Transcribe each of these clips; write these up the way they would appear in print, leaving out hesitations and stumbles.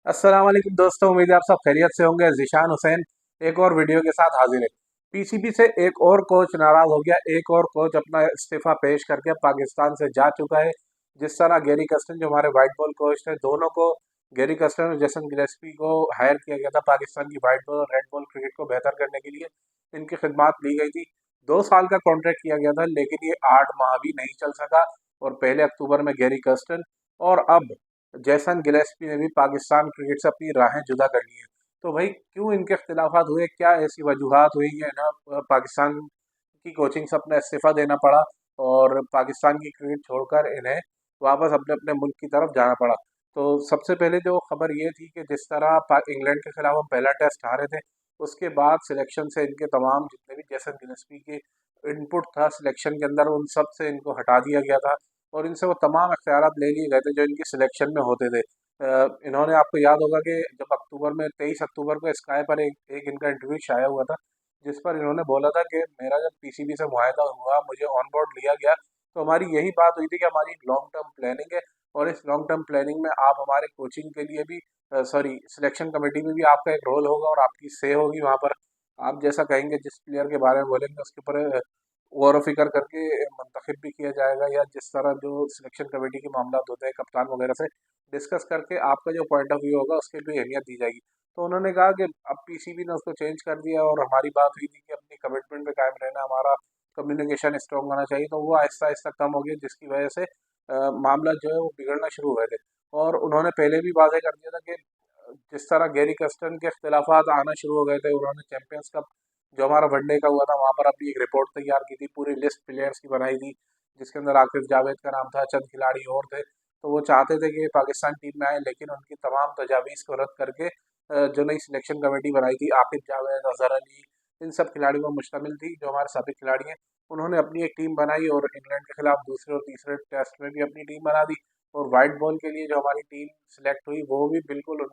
अस्सलाम वालेकुम दोस्तों, उम्मीद है आप सब खैरियत से होंगे। ज़िशान हुसैन एक और वीडियो के साथ हाजिर है। पीसीबी से एक और कोच नाराज हो गया। एक और कोच अपना इस्तीफा पेश करके पाकिस्तान से जा चुका है। जिस तरह गैरी कर्स्टन जो हमारे वाइट बॉल कोच थे, दोनों को, गैरी कर्स्टन और जेसन गिलेस्पी को हायर किया गया था पाकिस्तान की वाइट बॉल और रेड बॉल क्रिकेट को बेहतर करने के लिए। इनकी खिदमात ली गई थी। 2 साल का कॉन्ट्रैक्ट किया गया था, लेकिन ये 8 माह भी नहीं चल सका। और पहले अक्टूबर में गैरी कर्स्टन और अब जैसन गिलेस्पी ने भी पाकिस्तान क्रिकेट से अपनी राहें जुदा कर ली हैं। तो भाई क्यों इनके इख्तिलाफात हुए, क्या ऐसी वजूहात हुई है ना, पाकिस्तान की कोचिंग से अपना इस्तीफा देना पड़ा और पाकिस्तान की क्रिकेट छोड़कर इन्हें वापस अपने अपने मुल्क की तरफ जाना पड़ा। तो सबसे पहले जो खबर ये थी कि जिस तरह इंग्लैंड के खिलाफ हम पहला टेस्ट हारे थे, उसके बाद सिलेक्शन से इनके तमाम जितने भी जैसन गिलेस्पी के इनपुट था सिलेक्शन के अंदर, उन सब से इनको हटा दिया गया था और इनसे वो तमाम अख्तियारात ले लिए गए थे जो इनकी सिलेक्शन में होते थे। इन्होंने, आपको याद होगा कि जब अक्टूबर में 23 अक्टूबर को स्काई पर एक इनका इंटरव्यू शाया हुआ था, जिस पर इन्होंने बोला था कि मेरा जब पीसीबी से मुआहदा हुआ, मुझे ऑन बोर्ड लिया गया, तो हमारी यही बात हुई थी कि हमारी लॉन्ग टर्म प्लानिंग है और इस लॉन्ग टर्म प्लानिंग में आप हमारे कोचिंग के लिए भी, सॉरी, सिलेक्शन कमेटी में भी आपका एक रोल होगा और आपकी से होगी वहाँ पर। आप जैसा कहेंगे, जिस प्लेयर के बारे में बोलेंगे उसके ऊपर गौर व फिक्र करके मंतखब भी किया जाएगा, या जिस तरह जो सिलेक्शन कमेटी के मामला होते हैं कप्तान वगैरह से डिस्कस करके आपका जो पॉइंट ऑफ व्यू होगा उसके लिए अहमियत दी जाएगी। तो उन्होंने कहा कि अब पीसीबी ने उसको चेंज कर दिया और हमारी बात हुई थी कि अपनी कमिटमेंट पे कायम रहना, हमारा कम्युनिकेशन स्ट्रॉन्ग होना चाहिए, तो वो आहिस्ता आहिस्ता कम हो गया, जिसकी वजह से मामला जो है वो बिगड़ना शुरू हुए थे। और उन्होंने पहले भी वादे कर दिया था कि जिस तरह गैरी कस्टन के इख्तिलाफात आना शुरू हो गए थे, उन्होंने चैंपियंस कप जो हमारा वनडे का हुआ था वहाँ पर अपनी एक रिपोर्ट तैयार की थी, पूरी लिस्ट प्लेयर्स की बनाई थी, जिसके अंदर आकिब जावेद का नाम था, चंद खिलाड़ी और थे। तो वो चाहते थे कि पाकिस्तान टीम में आए, लेकिन उनकी तमाम तजावीज़ को रद्द करके जो नई सिलेक्शन कमेटी बनाई थी, आकिब जावेद, अजहर अली, इन सब खिलाड़ियों पर मुश्तमिल थी जो हमारे साबिक खिलाड़ी हैं। उन्होंने अपनी एक टीम बनाई और इंग्लैंड के खिलाफ दूसरे और तीसरे टेस्ट में भी अपनी टीम बना दी। और वाइट बॉल के लिए जो हमारी टीम सिलेक्ट हुई, वो भी बिल्कुल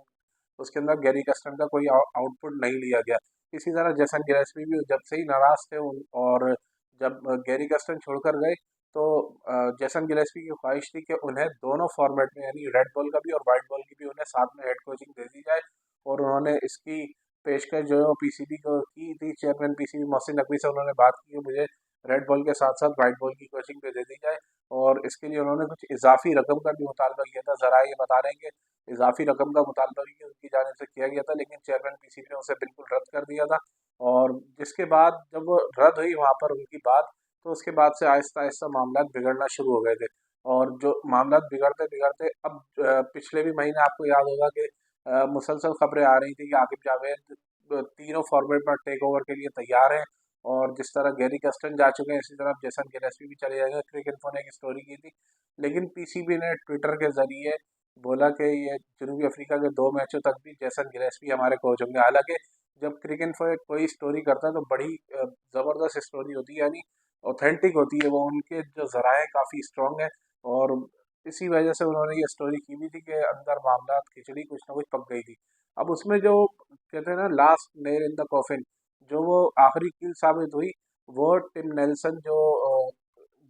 उसके अंदर गैरी कस्टन का कोई आउटपुट नहीं लिया गया। इसी तरह जेसन गिलेस्पी भी जब से ही नाराज थे और जब गैरी कस्टन छोड़कर गए, तो जेसन गिलेस्पी की ख्वाहिश थी कि उन्हें दोनों फॉर्मेट में, यानी रेड बॉल का भी और वाइट बॉल की भी, उन्हें साथ में हेड कोचिंग दे दी जाए। और उन्होंने इसकी पेशकश जो है वो पीसीबी को की थी। चेयरमैन पीसीबी मोहसिन नकवी से उन्होंने बात की कि मुझे रेड बॉल के साथ साथ वाइट बॉल की कोचिंग पे दे दी जाए, और इसके लिए उन्होंने कुछ इजाफी रकम का भी मुतालबा किया था। ज़रा ये बता रहे हैं कि इजाफी रकम का मुतालबा भी उनकी जानिब से किया गया था, लेकिन चेयरमैन पीसीबी ने उसे बिल्कुल रद्द कर दिया था। और जिसके बाद जब वो रद्द हुई वहाँ पर उनकी बात, तो उसके बाद से आहिस्ता आहिस्ता मामला बिगड़ना शुरू हो गए थे। और जो मामला बिगड़ते बिगड़ते अब पिछले भी महीने आपको याद होगा कि मुसलसल खबरें आ रही थी कि आकिब जावेद तीनों फॉर्मेट पर टेक ओवर के लिए तैयार हैं। और जिस तरह गैरी कस्टन जा चुके हैं, इसी तरह जेसन गिलेस्पी भी चले जाएंगे। क्रिक इन्फो ने एक स्टोरी की थी, लेकिन पीसीबी ने ट्विटर के जरिए बोला कि ये जनूबी अफ्रीका के 2 मैचों तक भी जेसन गिलेस्पी हमारे कोच होंगे। हालांकि जब क्रिकेट इन्फो कोई स्टोरी करता है तो बड़ी ज़बरदस्त स्टोरी होती है, यानी ऑथेंटिक होती है, वो उनके जो ज़राए काफ़ी स्ट्रॉन्ग है। और इसी वजह से उन्होंने ये स्टोरी की भी थी कि अंदर मामला खिचड़ी कुछ ना कुछ पक गई थी। अब उसमें जो कहते हैं ना, last nail in the coffin, जो वो आखिरी कील साबित हुई, वो टिम नेल्सन जो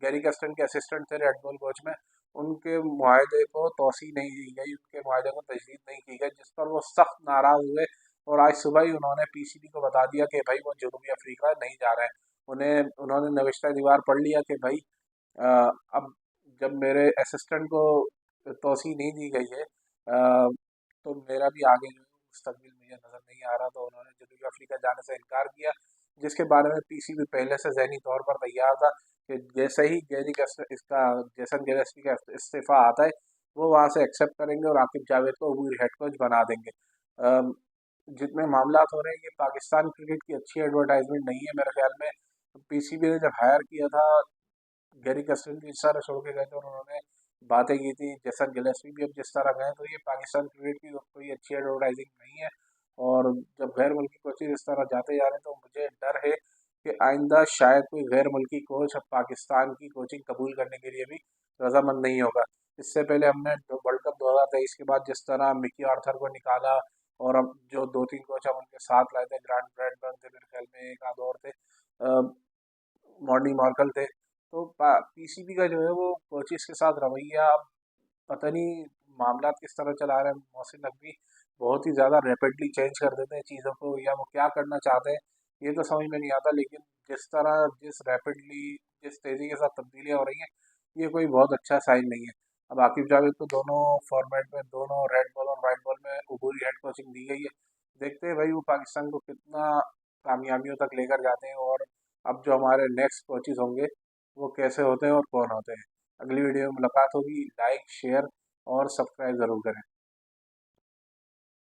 गैरी कस्टन के असिस्टेंट थे रेड बॉल कोच में, उनके मुआहदे को तोसी नहीं दी गई, उनके मुआहदे को तजदीद नहीं की गई, जिस पर वो सख्त नाराज़ हुए। और आज सुबह ही उन्होंने पीसीबी को बता दिया कि भाई वो जनूबी अफ्रीका नहीं जा रहे हैं। उन्होंने नविश्ता दीवार पढ़ लिया कि भाई अब जब मेरे असिस्टेंट को तोसी नहीं दी गई है, तो मेरा भी आगे जो है मुस्तकबिल मुझे नज़र नहीं आ रहा। तो उन्होंने जनूबी अफ्रीका जाने से इनकार किया, जिसके बारे में पीसीबी पहले से ज़हनी तौर पर तैयार था कि जैसे ही गैरी कस्टन इसका जेसन गिलेस्पी का इस्तीफ़ा आता है, वो वहाँ से एक्सेप्ट करेंगे और आकिब जावेद को वो हेड कोच बना देंगे। अम, जितने मामलात हो रहे हैं, ये पाकिस्तान क्रिकेट की अच्छी एडवर्टाइजमेंट नहीं है मेरे ख्याल में। पीसीबी ने जब हायर किया था गैरी कस्टन को, इस तरह छोड़ के गए थे और उन्होंने बातें की थी, जैसा गिलेस्पी भी अब जिस तरह गए, तो ये पाकिस्तान क्रिकेट की कोई अच्छी एडवर्टाइजिंग नहीं है। और जब गैर मुल्की कोचेज इस तरह जाते जा रहे हैं, तो मुझे डर है कि आइंदा शायद कोई गैर मुल्की कोच अब पाकिस्तान की कोचिंग कबूल करने के लिए भी रजामंद नहीं होगा। इससे पहले हमने वर्ल्ड कप 2023 के बाद जिस तरह मिकी आर्थर को निकाला, और अब जो 2-3 कोच हम उनके साथ लाए थे, ग्रांट ब्रैडबर्न थे मेरे ख्याल में, एक आध और थे, मॉर्नी मार्कल थे। तो पीसीबी का जो है वो कोचिज़ के साथ रवैया अब पता नहीं, मामला किस तरह चला रहे हैं मोहसिन नकवी, बहुत ही ज़्यादा रैपिडली चेंज कर देते हैं चीज़ों को, या वो क्या करना चाहते हैं ये तो समझ में नहीं आता। लेकिन जिस तरह जिस रैपिडली जिस तेज़ी के साथ तब्दीलियाँ हो रही हैं, ये कोई बहुत अच्छा साइन नहीं है। अब आकिब जावेद को दोनों फॉर्मेट में, दोनों रेड बॉल और वाइट बॉल में अबूरी हेड कोचिंग दी गई है। देखते हैं भाई वो पाकिस्तान को कितना कामयाबियों तक लेकर जाते हैं, और अब जो हमारे नेक्स्ट कोचेज़ होंगे वो कैसे होते हैं और कौन होते हैं। अगली वीडियो में मुलाकात होगी। लाइक, शेयर और सब्सक्राइब ज़रूर करें।